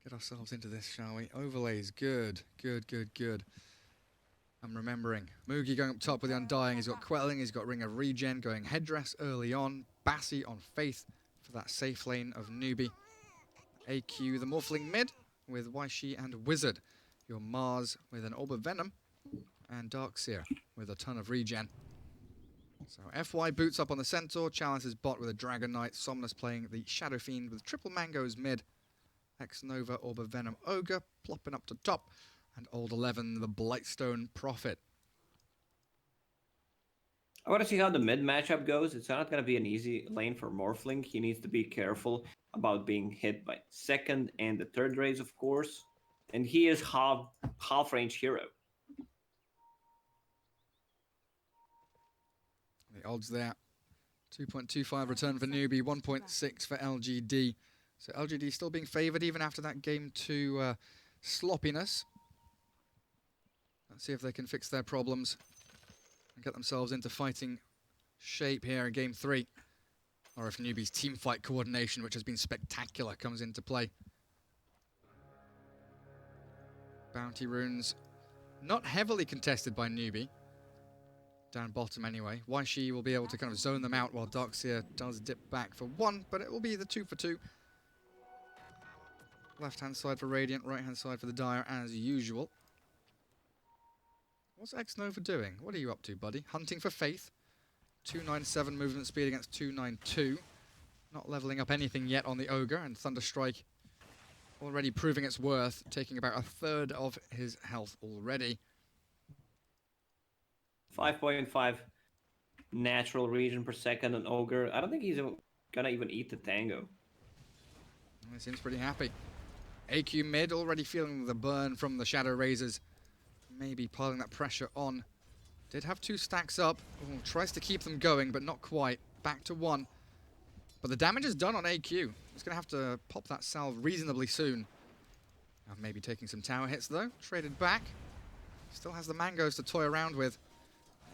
get ourselves into this, shall we? Overlays, good. I'm remembering. Mugi going up top with the Undying. He's got Quelling, he's got Ring of Regen, going Headdress early on. Bassi on Faith for that safe lane of Newbee. AQ, the Morphling mid with Waishi and Wizard. Your Mars with an Orb of Venom. And Darkseer with a ton of regen. So FY boots up on the Centaur, Chalice's bot with a Dragon Knight, Somnus playing the Shadow Fiend with Triple Mangoes mid. X-Nova, Orb of Venom, Ogre, plopping up to top. And Old 11, the Blightstone Prophet. I want to see how the mid matchup goes. It's not going to be an easy lane for Morphling. He needs to be careful about being hit by second and the third raise, of course. And he is half range hero. The odds there. 2.25 return for Newbee, 1.6 for LGD. So LGD still being favoured even after that game 2 sloppiness. Let's see if they can fix their problems and get themselves into fighting shape here in game 3. Or if Newbee's team fight coordination, which has been spectacular, comes into play. Bounty runes not heavily contested by Newbee. Down bottom anyway. Waishi will be able to kind of zone them out while Darkseer does dip back for 1, but it will be the 2 for 2. Left-hand side for Radiant, right-hand side for the Dire as usual. What's X-Nova doing? What are you up to, buddy? Hunting for Faith. 297 movement speed against 292. Not leveling up anything yet on the Ogre, and Thunderstrike already proving its worth, taking about a third of his health already. 5.5 natural regen per second on Ogre. I don't think he's gonna even eat the Tango. He seems pretty happy. AQ mid already feeling the burn from the Shadow Razors. Maybe piling that pressure on. Did have 2 stacks up. Ooh, tries to keep them going, but not quite. Back to 1. But the damage is done on AQ. He's going to have to pop that salve reasonably soon. Maybe taking some tower hits, though. Traded back. Still has the mangoes to toy around with.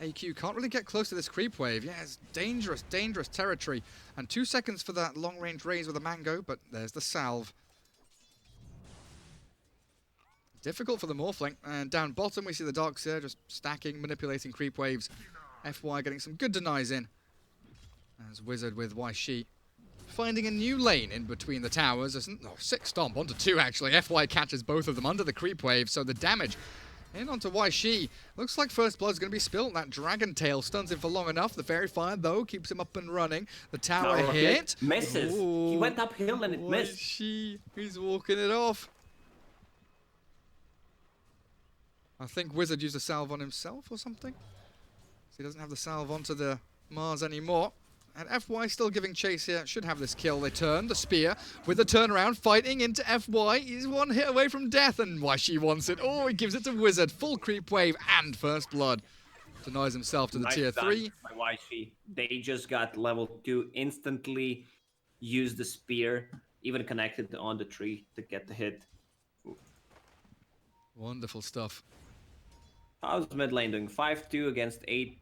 AQ can't really get close to this creep wave. Yeah, it's dangerous territory. And 2 seconds for that long-range raise with a mango, but there's the salve. Difficult for the Morphling. And down bottom, we see the Darkseer just stacking, manipulating creep waves. FY getting some good denies in. As Wizard with Waishi finding a new lane in between the towers. 6 stomp onto 2 actually. FY catches both of them under the creep wave, so the damage in onto Waishi. Looks like first blood's going to be spilled. That Dragon Tail stuns him for long enough. The Fairy Fire, though, keeps him up and running. The tower hit. Misses. Ooh, he went uphill and it missed. Waishi, he's walking it off. I think Wizard used a salve on himself or something. So he doesn't have the salve onto the Mars anymore. And FY still giving chase here. Should have this kill. They turn the spear with the turnaround, fighting into FY. He's 1 hit away from death, and Waishi wants it. Oh, he gives it to Wizard. Full creep wave and first blood. Denies himself to the tier 3. By Waishi. They just got level 2 instantly. Used the spear, even connected on the tree to get the hit. Ooh. Wonderful stuff. How's mid lane doing? 5-2 against 8-1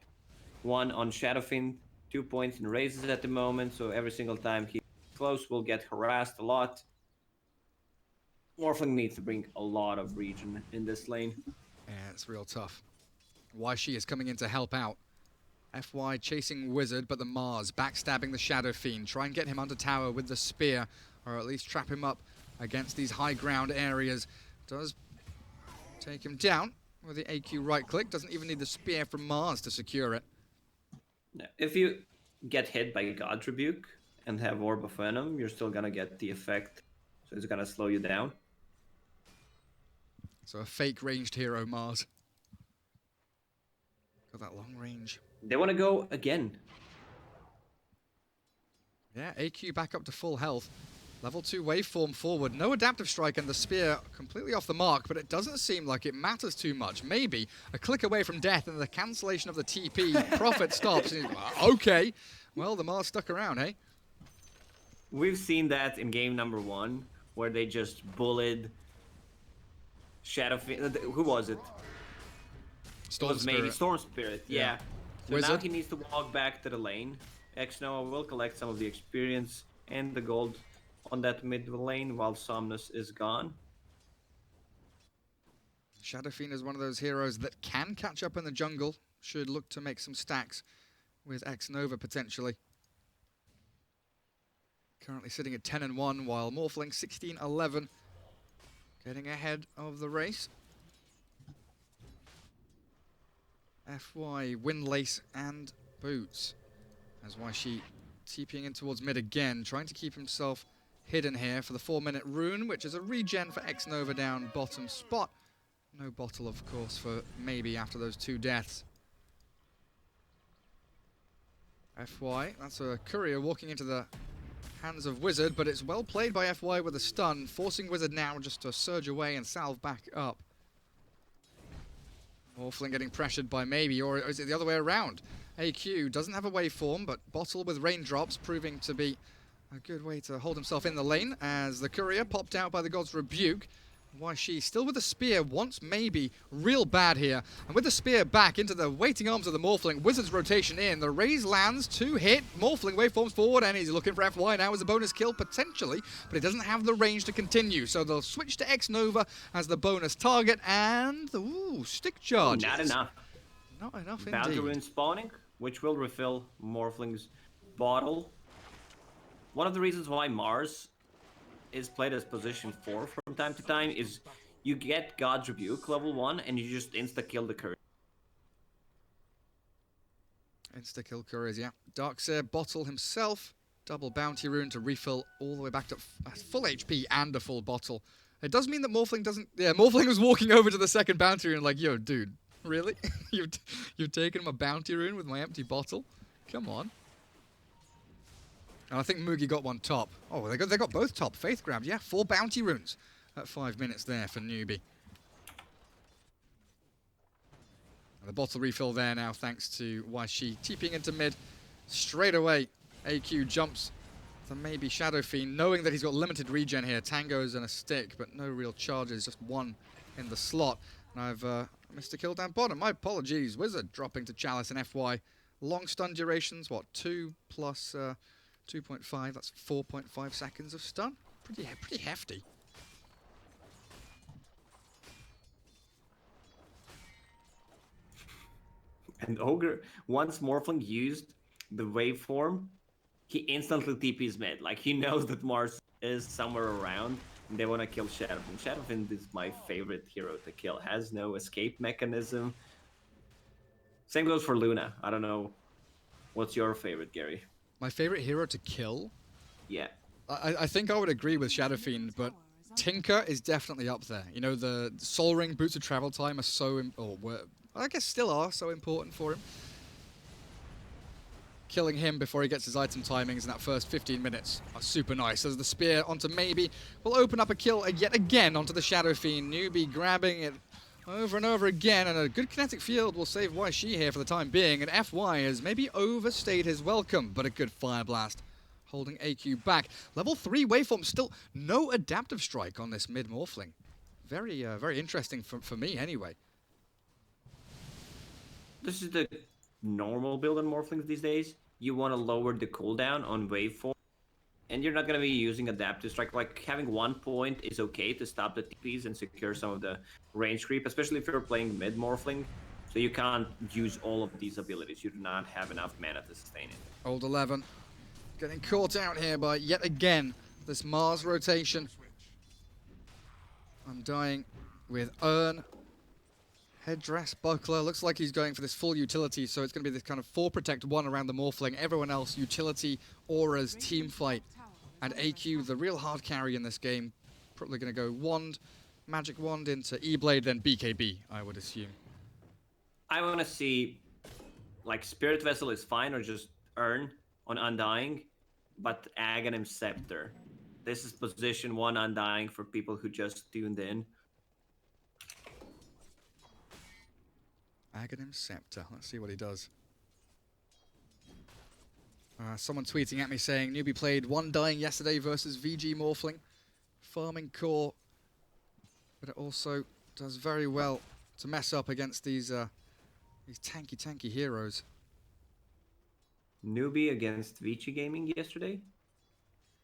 on Shadowfiend. 2 points in raises at the moment, so every single time he's close, will get harassed a lot. Morphling needs to bring a lot of regen in this lane. Yeah, it's real tough. Waishi is coming in to help out. FY chasing Wizard, but the Mars backstabbing the Shadow Fiend. Try and get him under tower with the spear, or at least trap him up against these high ground areas. Does take him down with the AQ right click. Doesn't even need the spear from Mars to secure it. If you get hit by God Rebuke and have Orb of Venom, you're still gonna get the effect. So it's gonna slow you down. So a fake ranged hero, Mars. Got that long range. They want to go again. Yeah, AQ back up to full health. Level 2 waveform forward. No adaptive strike and the spear completely off the mark, but it doesn't seem like it matters too much. Maybe a click away from death and the cancellation of the TP. Prophet stops. And okay. Well, the Mars stuck around, hey? We've seen that in game number 1, where they just bullied Shadowfiend. Who was it? Storm Spirit. Maybe Storm Spirit, yeah. So Wizard. now he needs to walk back to the lane. X-Noah will collect some of the experience and the gold on that mid lane while Somnus is gone. Shadow Fiend is one of those heroes that can catch up in the jungle. Should look to make some stacks with X-Nova potentially. Currently sitting at 10-1, while Morphling 16-11. Getting ahead of the race. FY, Windlace and Boots. As YShe TPing in towards mid again, trying to keep himself hidden here for the 4-minute rune, which is a regen for X-Nova down bottom spot. No bottle, of course, for maybe after those 2 deaths. FY, that's a courier walking into the hands of Wizard, but it's well played by FY with a stun, forcing Wizard now just to surge away and salve back up. Morphling getting pressured by maybe, or is it the other way around? AQ doesn't have a waveform, but Bottle with raindrops proving to be a good way to hold himself in the lane as the courier popped out by the God's Rebuke. YShe still with the spear, wants maybe real bad here. And with the spear back into the waiting arms of the Morphling, Wizard's rotation in. The raise lands, 2 hit, Morphling waveforms forward, and he's looking for FY now as a bonus kill, potentially, but he doesn't have the range to continue. So they'll switch to X-Nova as the bonus target, and, ooh, stick charges. Not enough. Not enough Bounty indeed. rune spawning, which will refill Morphling's bottle. One of the reasons why Mars is played as position 4 from time to time is you get God's Rebuke level 1 and you just insta-kill the courier. Insta-kill couriers, yeah. Darkseer Bottle himself, double bounty rune to refill all the way back to full HP and a full bottle. It does mean that Morphling doesn't... Yeah, Morphling was walking over to the second bounty rune like, yo, dude, really? You've taken him a bounty rune with my empty bottle? Come on. And I think Mugi got one top. Oh, they got both top. Faith grabbed, yeah. 4 bounty runes at 5 minutes there for Newbee. And the bottle refill there now, thanks to YShe TPing into mid. Straight away, AQ jumps to maybe Shadow Fiend, knowing that he's got limited regen here. Tangos and a stick, but no real charges, just 1 in the slot. And I've missed a kill down bottom. My apologies. Wizard dropping to Chalice and FY. Long stun durations, what, 2 plus... 2.5, that's 4.5 seconds of stun. Pretty hefty. And Ogre, once Morphling used the waveform, he instantly TP's mid. Like, he knows that Mars is somewhere around, and they want to kill Shadowfiend. Shadowfiend is my favorite hero to kill. Has no escape mechanism. Same goes for Luna. I don't know. What's your favorite, Gary? My favorite hero to kill? Yeah. I think I would agree with Shadow Fiend, but Tinker is definitely up there. You know, the Soul Ring, Boots of Travel Time are so... I guess still are so important for him. Killing him before he gets his item timings in that first 15 minutes are super nice. As the spear onto maybe will open up a kill yet again onto the Shadow Fiend. Newbee grabbing it over and over again, and a good kinetic field will save YShe here for the time being, and FY has maybe overstayed his welcome, but a good Fire Blast holding AQ back. Level 3 waveform, still no adaptive strike on this mid Morphling. Very interesting for me anyway. This is the normal build on Morphlings these days. You want to lower the cooldown on waveform, and you're not going to be using adaptive strike. Like, having 1 point is okay to stop the TPs and secure some of the range creep, especially if you're playing mid Morphling. So you can't use all of these abilities. You do not have enough mana to sustain it. Old 11 getting caught out here by yet again this Mars rotation. I'm dying with Urn. Headdress, Buckler, looks like he's going for this full utility, so it's going to be this kind of 4 protect 1 around the Morphling. Everyone else, utility, auras, team fight. And AQ, the real hard carry in this game, probably going to go Wand, Magic Wand into E-Blade, then BKB, I would assume. I want to see, like, Spirit Vessel is fine, or just Urn on Undying, but Aghanim Scepter. This is position 1 Undying for people who just tuned in. Aghanim Scepter. Let's see what he does. Someone tweeting at me saying Newbee played 1 dying yesterday versus VG Morphling. Farming core. But it also does very well to mess up against these tanky heroes. Newbee against Vici Gaming yesterday?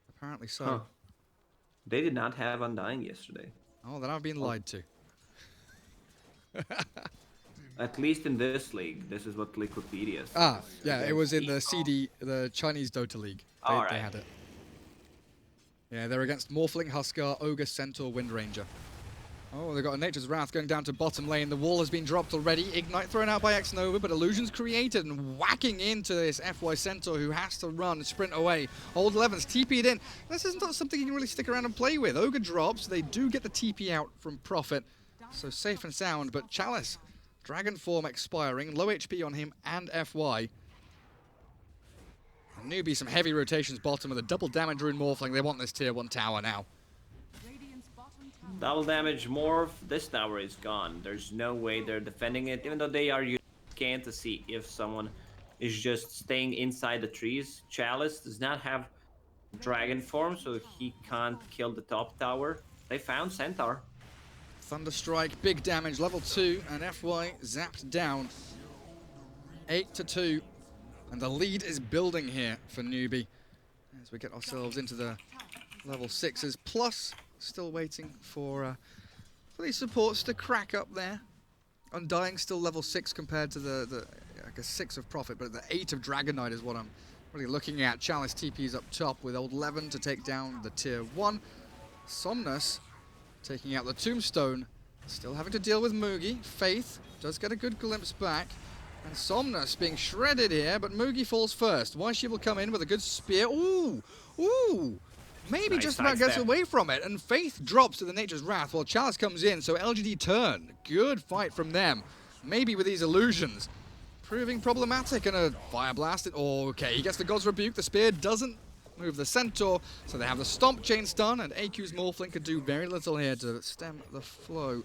Apparently so. Huh. They did not have Undying yesterday. Oh, then I've been lied to. At least in this league. This is what Wikipedia says. Ah, yeah, it was in the Against CD, the Chinese Dota League. They, All they right. had it. Yeah, they're against Morphling, Huskar, Ogre, Centaur, Wind Ranger. Oh, they've got a Nature's Wrath going down to bottom lane. The wall has been dropped already. Ignite thrown out by X-Nova, but Illusion's created and whacking into this FY Centaur who has to run, sprint away. Old 11's TP'd in. This is not something you can really stick around and play with. Ogre drops. They do get the TP out from Prophet, so safe and sound, but Chalice, Dragon Form expiring, low HP on him and FY. And Newbee, some heavy rotations bottom with a double damage rune Morphling. They want this tier 1 tower now. Double damage morph. This tower is gone. There's no way they're defending it, even though they are using scan to see if someone is just staying inside the trees. Chalice does not have dragon form, so he can't kill the top tower. They found Centaur. Thunderstrike, big damage, level 2, and FY zapped down. 8-2, and the lead is building here for Newbee as we get ourselves into the level 6s, plus still waiting for these supports to crack up there. Undying still level 6 compared to the I guess 6 of Prophet, but the 8 of Dragon Knight is what I'm really looking at. Chalice TP's up top with Old 11 to take down the tier 1. Somnus taking out the Tombstone, still having to deal with Mugi. Faith does get a good glimpse back, and Somnus being shredded here, but Mugi falls first. She will come in with a good spear. Ooh, ooh. Maybe Nice just about gets away from it, and Faith drops to the Nature's Wrath while Chalice comes in, so LGD turn. Good fight from them. Maybe with these illusions. Proving problematic, and a Fire Blast. Oh, okay, he gets the God's Rebuke. The spear doesn't move the Centaur, so they have the Stomp Chain stun, and AQ's Morphling could do very little here to stem the flow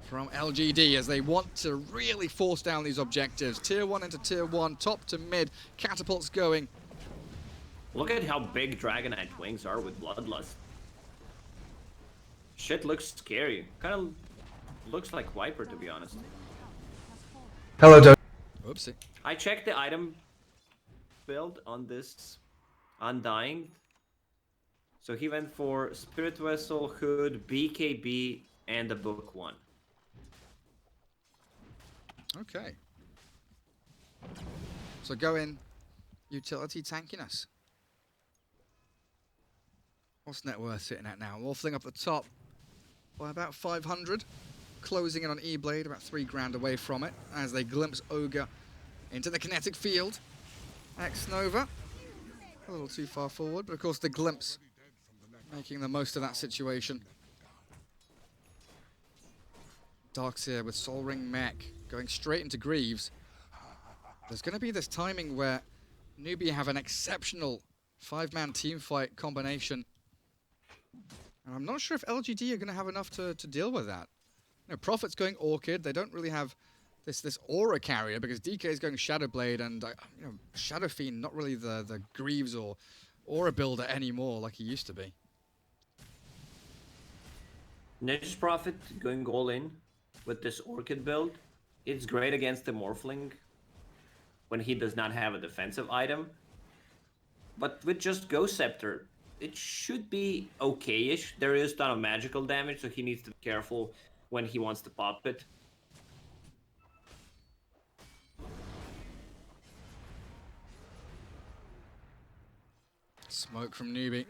from LGD as they want to really force down these objectives. Tier 1 into Tier 1, top to mid, catapults going. Look at how big Dragonite wings are with Bloodlust. Shit looks scary. Kind of looks like Viper, to be honest. Hello, Doug. Oopsie. I checked the item build on this Undying. So he went for Spirit Vessel, Hood, BKB, and a Book 1. Okay. So go in, utility tankiness. What's net worth sitting at now? Morphling up the top by about 500. Closing in on E-Blade, about 3 grand away from it, as they glimpse Ogre into the kinetic field. X-Nova, a little too far forward, but of course the glimpse making the most of that situation. Darkseer with Soul Ring Mech going straight into Greaves. There's going to be this timing where Newbee have an exceptional 5-man team fight combination. And I'm not sure if LGD are going to have enough to deal with that. You know, Prophet's going Orchid. They don't really have this aura carrier because DK is going Shadowblade, and you know, Shadow Fiend not really the Greaves or aura builder anymore like he used to be. Nature's Prophet going all in with this Orchid build. It's great against the Morphling when he does not have a defensive item. But with just Ghost Scepter, it should be okay-ish. There is a ton of magical damage, so he needs to be careful when he wants to pop it. Smoke from Newbee.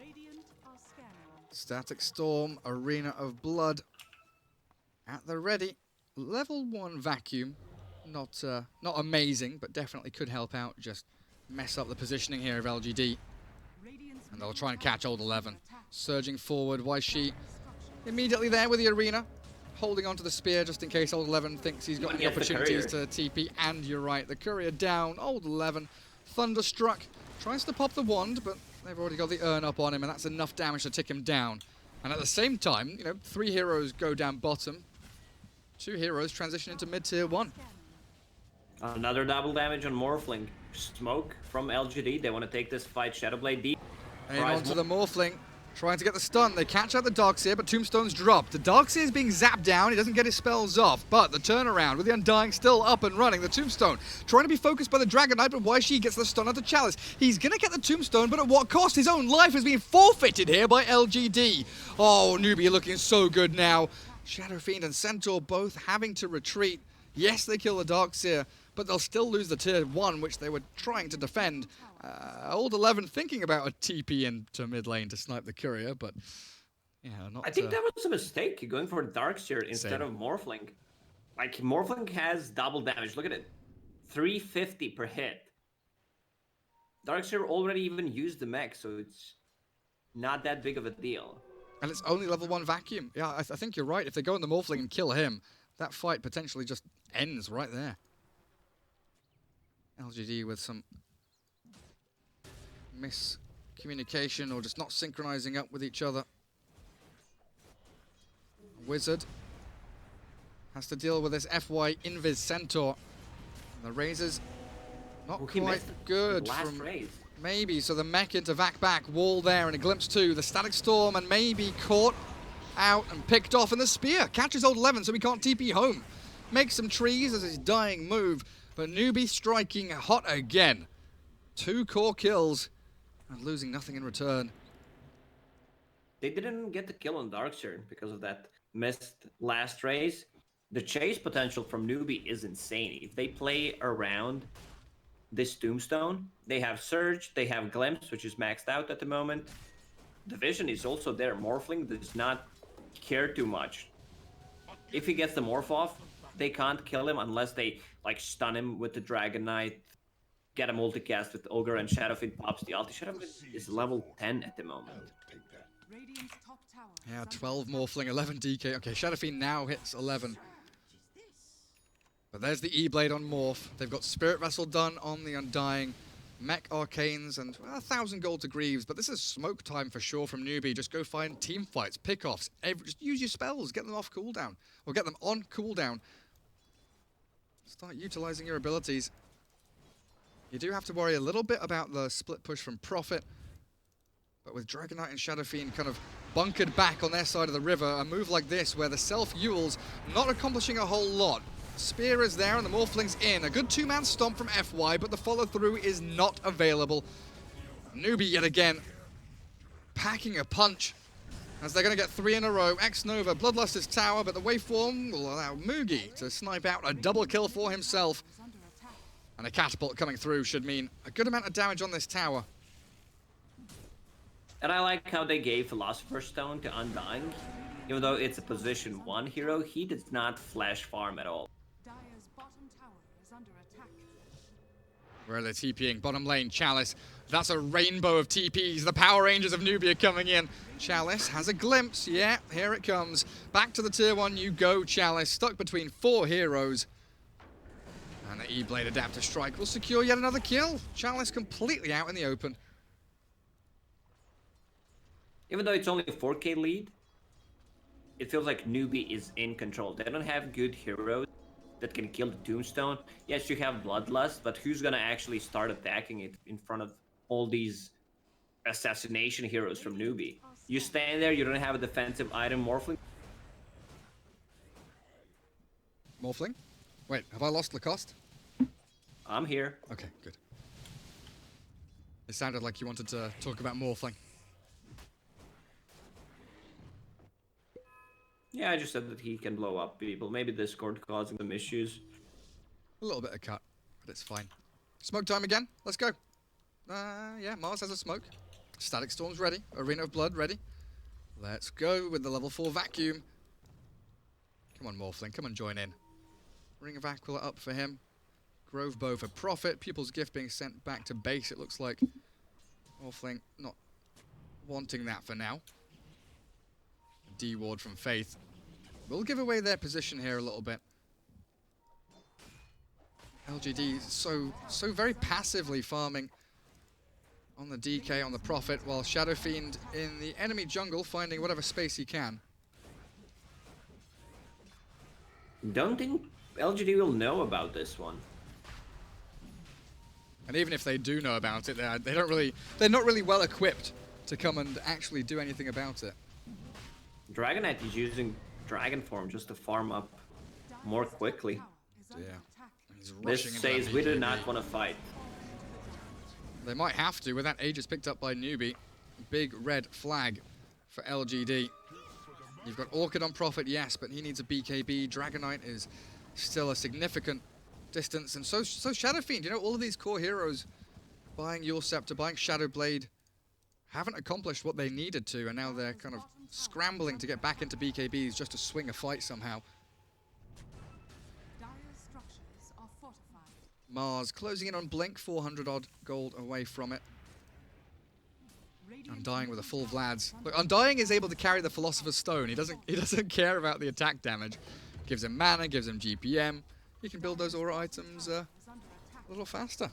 Static Storm, Arena of Blood at the ready. Level 1 Vacuum, not amazing, but definitely could help out. Just mess up the positioning here of LGD. And they'll try and catch Old 11. Surging forward, Waishi immediately there with the Arena. Holding onto the spear just in case Old 11 thinks he's got any opportunities to TP. And you're right, the Courier down. Old 11, Thunderstruck, tries to pop the wand, but they've already got the urn up on him, and that's enough damage to tick him down. And at the same time, you know, 3 heroes go down bottom. 2 heroes transition into mid-tier 1. Another double damage on Morphling. Smoke from LGD. They want to take this fight. Shadowblade deep. And onto the Morphling. Trying to get the stun. They catch out the Darkseer, but Tombstone's dropped. The Darkseer is being zapped down. He doesn't get his spells off, but the turnaround with the Undying still up and running. The Tombstone trying to be focused by the Dragon Knight, but YShe gets the stun out the Chalice. He's going to get the Tombstone, but at what cost? His own life is being forfeited here by LGD. Oh, Newbee looking so good now. Shadow Fiend and Centaur both having to retreat. Yes, they kill the Darkseer, but they'll still lose the tier 1, which they were trying to defend. Old 11 thinking about a TP into mid lane to snipe the courier, but yeah, not. I think that was a mistake going for Darkseer instead of Morphling. Like, Morphling has double damage. Look at it. 350 per hit. Darkseer already even used the mech, so it's not that big of a deal. And it's only level 1 vacuum. Yeah, I think you're right. If they go on the Morphling and kill him, that fight potentially just ends right there. LGD with some miscommunication or just not synchronizing up with each other. Wizard has to deal with this FY Invis Centaur. The Razors not quite good from raise. Maybe, so the mech into vac back, wall there, and a glimpse too. The Static Storm and maybe caught out and picked off, and the Spear catches old 11 so he can't TP home. Makes some trees as his dying move, but Newbee striking hot again. 2 core kills and losing nothing in return. They didn't get the kill on Darkseer because of that missed last race. The chase potential from Newbee is insane. If they play around this Tombstone, they have Surge, they have Glimpse, which is maxed out at the moment. The vision is also there. Morphling does not care too much. If he gets the Morph off, they can't kill him unless they like stun him with the Dragon Knight, get a multicast with Ogre, and Shadowfiend pops the ulti. Shadowfiend is level 10 at the moment. Yeah, 12 Morphling, 11 DK. Okay, Shadowfiend now hits 11. But there's the E-Blade on Morph. They've got Spirit Vessel done on the Undying. Mech Arcanes and 1,000 gold to Greaves. But this is smoke time for sure from Newbee. Just go find team fights, pick-offs. Just use your spells, get them off cooldown. Or get them on cooldown. Start utilizing your abilities. You do have to worry a little bit about the split push from Prophet. But with Dragon Knight and Shadowfiend kind of bunkered back on their side of the river, a move like this where the self-Yule's not accomplishing a whole lot. Spear is there and the Morphling's in. A good 2-man stomp from FY, but the follow-through is not available. Newbee yet again packing a punch as they're going to get 3 in a row. X-Nova, Bloodlust is tower, but the waveform will allow Mugi to snipe out a double kill for himself. And a catapult coming through should mean a good amount of damage on this tower. And I like how they gave Philosopher's Stone to Undying. Even though it's a position 1 hero, he does not flash farm at all. Where they're TPing, bottom lane, Chalice. That's a rainbow of TPs. The Power Rangers of Newbee are coming in. Chalice has a glimpse. Yeah, here it comes. Back to the tier 1 you go, Chalice. Stuck between 4 heroes. And the E-Blade Adaptive Strike will secure yet another kill. Chalice completely out in the open. Even though it's only a 4K lead, it feels like Newbee is in control. They don't have good heroes that can kill the Tombstone. Yes, you have Bloodlust, but who's gonna actually start attacking it in front of all these assassination heroes from Newbee? You stand there, you don't have a defensive item, Morphling. Morphling? Wait, have I lost Lacoste? I'm here. Okay, good. It sounded like you wanted to talk about Morphling. Yeah, I just said that he can blow up people. Maybe Discord causing them issues. A little bit of cut, but it's fine. Smoke time again. Let's go. Yeah, Mars has a smoke. Static Storm's ready. Arena of Blood ready. Let's go with the level 4 vacuum. Come on, Morphling. Come on, join in. Ring of Aquila up for him. Grove Bow for Prophet. Pupil's Gift being sent back to base, it looks like. Morphling not wanting that for now. D-Ward from Faith. We'll give away their position here a little bit. LGD so very passively farming on the DK, on the Prophet, while Shadowfiend in the enemy jungle finding whatever space he can. Don't think LGD will know about this one. And even if they do know about it, they're not really well equipped to come and actually do anything about it. Dragonite is using Dragon Form just to farm up more quickly. Yeah. He's This rushing into says that we do BKB. not want to fight. They might have to with that Aegis picked up by Newbee. Big red flag for LGD. You've got Orchid on Prophet, yes, but he needs a BKB. Dragonite is still a significant distance, and so Shadow Fiend. You know, all of these core heroes buying Your Scepter, buying Shadow Blade, haven't accomplished what they needed to, and now they're kind of scrambling to get back into BKBs just to swing a fight somehow. Mars closing in on Blink, 400 odd gold away from it. Undying with a full Vlad's. Look, Undying is able to carry the Philosopher's Stone. He doesn't care about the attack damage. Gives him mana, gives him GPM. He can build those aura items a little faster.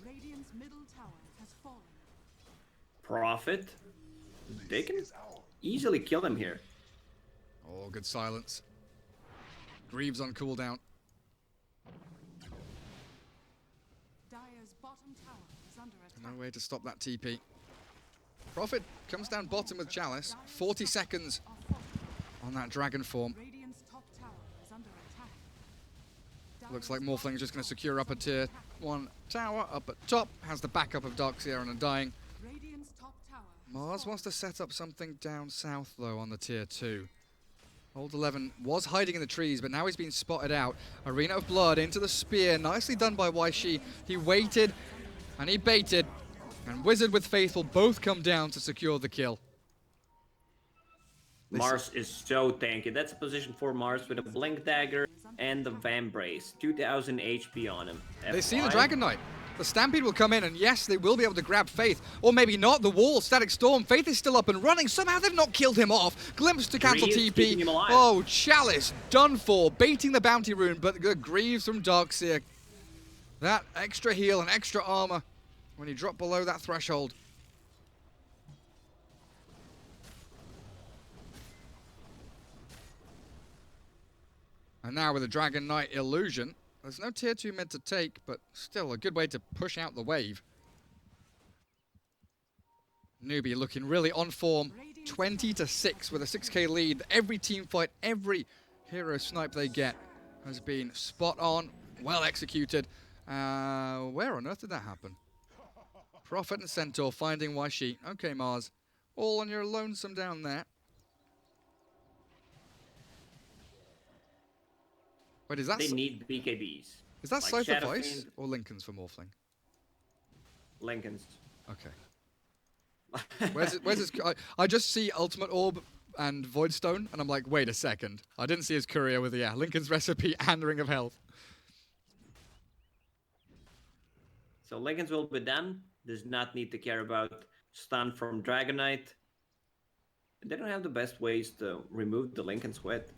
Prophet. They can easily kill him here. Oh, good silence. Greaves on cooldown. No way to stop that TP. Prophet comes down bottom with Chalice. 40 seconds on that Dragon Form. Looks like Morphling's just going to secure up a tier 1 tower. Up at top has the backup of Darkseer and Undying. Mars wants to set up something down south, though, on the tier 2. Old 11 was hiding in the trees, but now he's been spotted out. Arena of Blood into the spear. Nicely done by Waishi. He waited and he baited. And Wizard with Faithful both come down to secure the kill. Mars is so tanky. That's a position for Mars with a Blink Dagger and the Vambrace. 2000 HP on him. They see the Dragon Knight. The Stampede will come in, and yes, they will be able to grab Faith. Or maybe not. The wall, Static Storm. Faith is still up and running. Somehow they've not killed him off. Glimpse to cancel Greaves keeping him TP. alive. Oh, Chalice done for. Baiting the Bounty Rune, but the Greaves from Darkseer. That extra heal and extra armor when you drop below that threshold. And now with the Dragon Knight Illusion, there's no tier 2 mid to take, but still a good way to push out the wave. Newbee looking really on form, 20-6 with a 6k lead. Every team fight, every hero snipe they get has been spot on, well executed. Where on earth did that happen? Prophet and Centaur finding Waishi. Okay, Mars, all on your lonesome down there. Wait, is that They need BKBs. Is that like Scythe of Shadow Ice Fiend. or Lincoln's for Morphling? Lincoln's. Okay. Where's his? I just see Ultimate Orb and Voidstone, and I'm like, wait a second. I didn't see his courier with Lincoln's Recipe and Ring of Health. So Lincoln's will be done. Does not need to care about stun from Dragonite. They don't have the best ways to remove the Lincoln Sweat.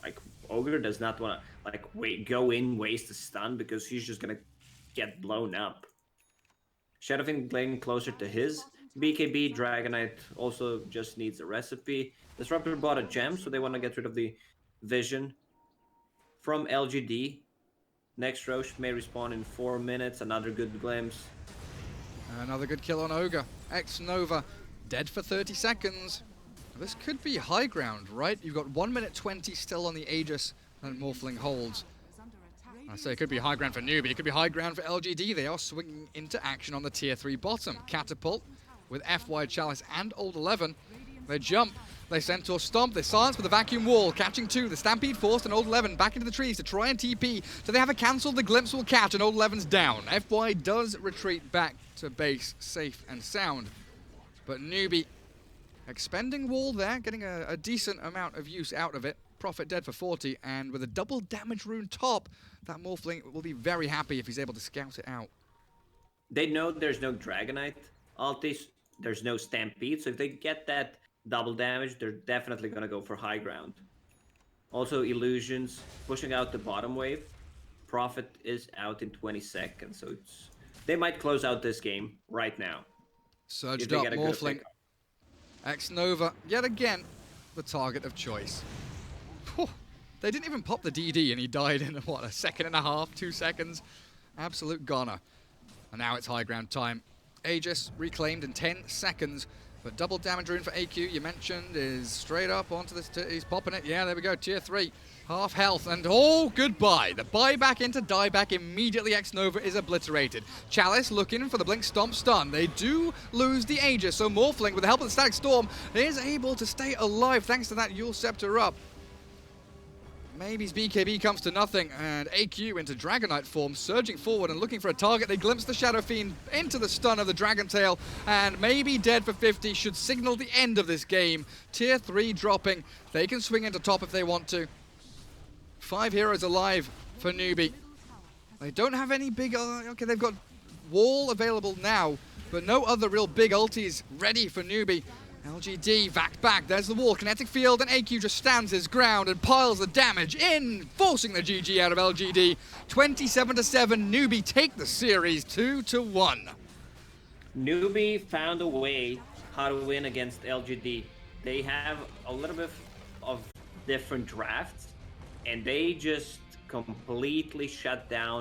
Like, Ogre does not want to, go in, waste a stun, because he's just going to get blown up. Shadowfiend getting closer to his. BKB, Dragonite also just needs a recipe. Disruptor bought a gem, so they want to get rid of the vision. From LGD, next Roche may respawn in 4 minutes. Another good glimpse. Another good kill on Ogre. X-Nova, dead for 30 seconds. This could be high ground, right? You've got 1 minute 20 still on the Aegis that Morphling holds. I say it could be high ground for Newbee. It could be high ground for LGD. They are swinging into action on the tier 3 bottom. Catapult with FY, Chalice, and Old 11. They jump. They Centaur stomp. They silence with a vacuum wall. Catching 2. The Stampede forced and Old 11 back into the trees to try and TP. So they have a cancel. The Glimpse will catch and Old 11's down. FY does retreat back to base safe and sound. But Newbee expending wall there, getting a decent amount of use out of it. Prophet dead for 40, and with a double damage rune top, that Morphling will be very happy if he's able to scout it out. They know there's no Dragonite ultis, there's no Stampede, so if they get that double damage, they're definitely going to go for high ground. Also, Illusions pushing out the bottom wave. Prophet is out in 20 seconds, so they might close out this game right now. Surged up Morphling. X-Nova, yet again, the target of choice. Whew. They didn't even pop the DD and he died in, what, a second and a half, 2 seconds? Absolute goner. And now it's high ground time. Aegis reclaimed in 10 seconds. But double damage rune for AQ, you mentioned, is straight up onto this. He's popping it. Yeah, there we go. Tier 3. Half health. And oh, goodbye. The buyback into dieback immediately. X-Nova is obliterated. Chalice looking for the Blink Stomp stun. They do lose the Aegis. So Morphling, with the help of the Static Storm, is able to stay alive thanks to that Yule Scepter up. Maybe's BKB comes to nothing, and AQ into Dragonite form, surging forward and looking for a target. They glimpse the Shadow Fiend into the stun of the Dragon Tail, and Maybe dead for 50 should signal the end of this game. Tier 3 dropping. They can swing into top if they want to. 5 heroes alive for Newbee. They don't have any big... okay, they've got Wall available now, but no other real big ultis ready for Newbee. LGD back. There's the wall. Kinetic field, and AQ just stands his ground and piles the damage in, forcing the GG out of LGD. 27-7. Newbee take the series 2-1. Newbee found a way how to win against LGD. They have a little bit of different drafts, and they just completely shut down